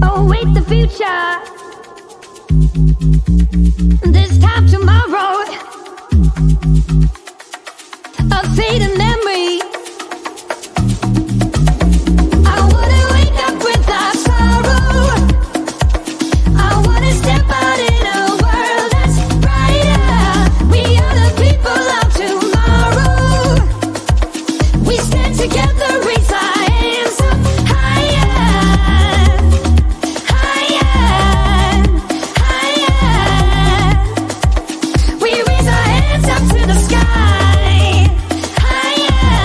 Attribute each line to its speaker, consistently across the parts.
Speaker 1: await the future. This time tomorrow, a fading memory. I wanna wake up without sorrow. I wanna step out in a world that's brighter. We are the people of tomorrow. We stand together, raise our hands up higher, higher, higher. We raise our hands up to the sky, higher,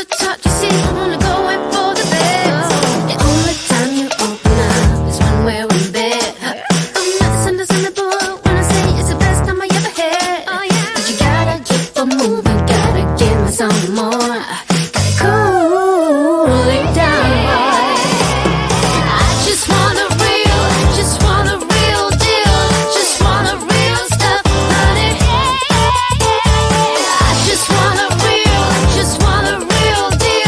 Speaker 1: the top, you see, I wanna go in for the best. The only time you open up is when we're in bed. I'm not misunderstandable when I say it's the best time I ever had. But you gotta keep on moving, gotta give me some more. Gotta cool it down, boy. I just want a real deal. Just want a real stuff, honey. I just want a real deal.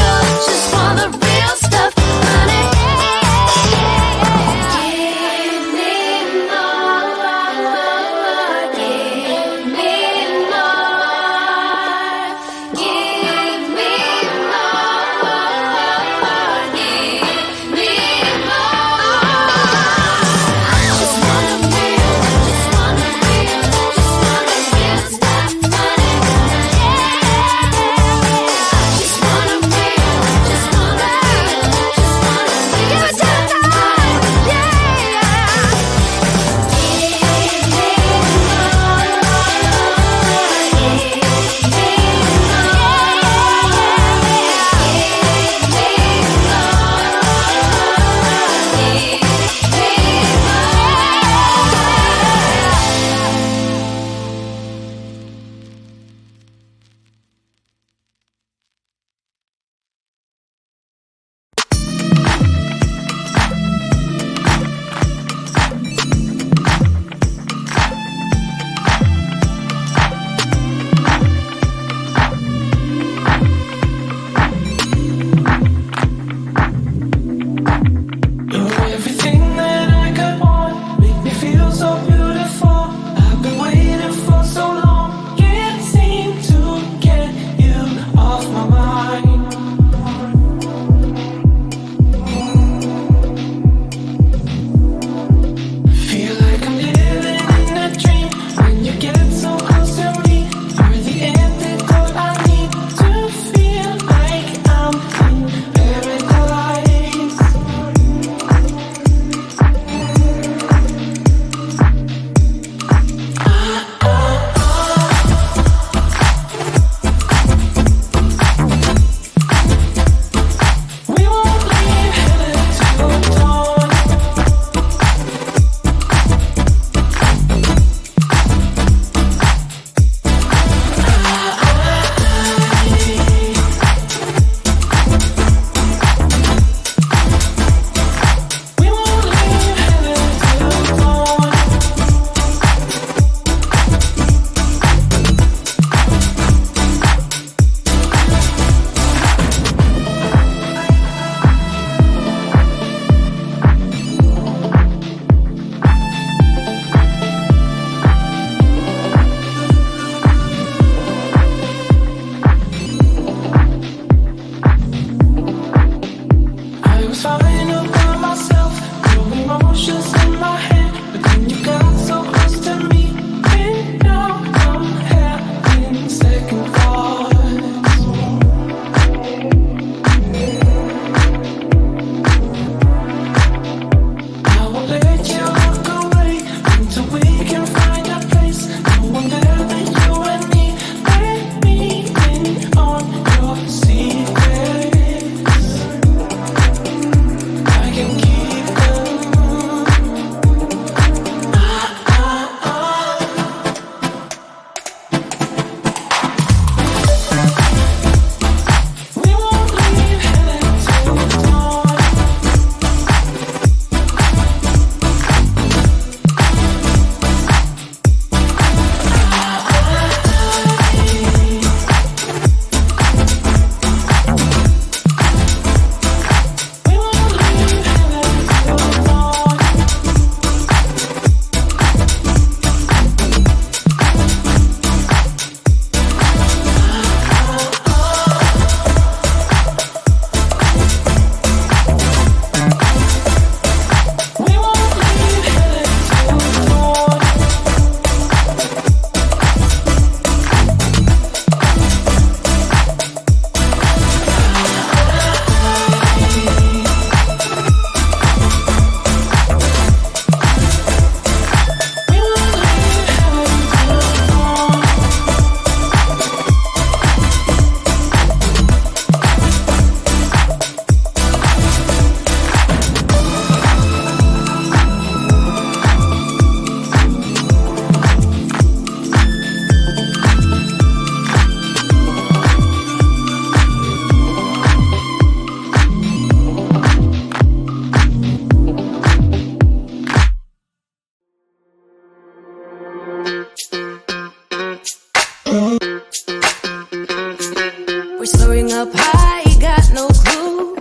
Speaker 1: got no clue.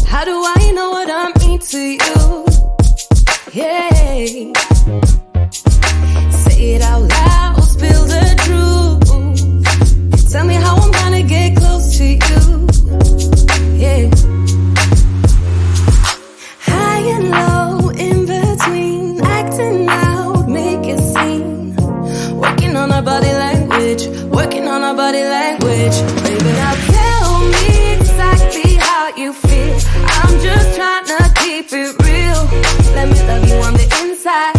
Speaker 1: How do I know what I mean to you? Yeah. Say it out loud, spill the truth. Tell me how I'm gonna get close to you. Yeah. High and low, in between, acting out, make a scene. Working on our body language, working on our body language. Baby, now tell me exactly how you feel. I'm just trying to keep it real. Let me love you on the inside,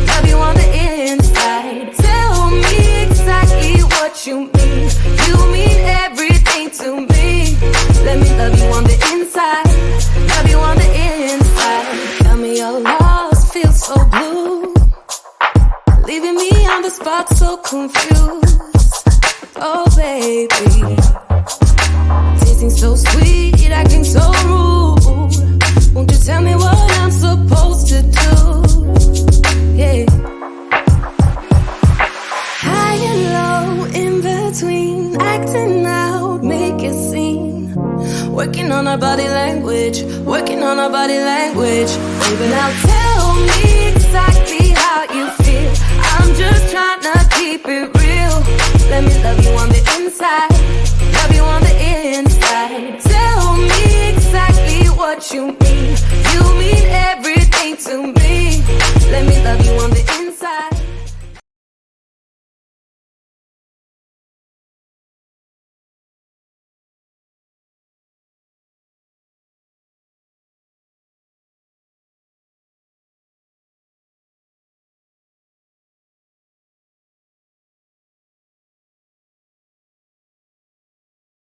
Speaker 1: love you on the inside. Tell me exactly what you mean. You mean everything to me. Let me love you on the inside, love you on the inside. Tell me you're lost, feel so blue, leaving me on the spot so confused. Oh baby, tasting so sweet, acting so rude. Won't you tell me what I'm supposed to do? Yeah. High and low, in between, acting out, make a scene. Working on our body language, working on our body language. Baby, now tell me exactly how you feel. I'm just trying to keep it real. Let me love you on the inside, love you on the inside. Tell me exactly what you mean.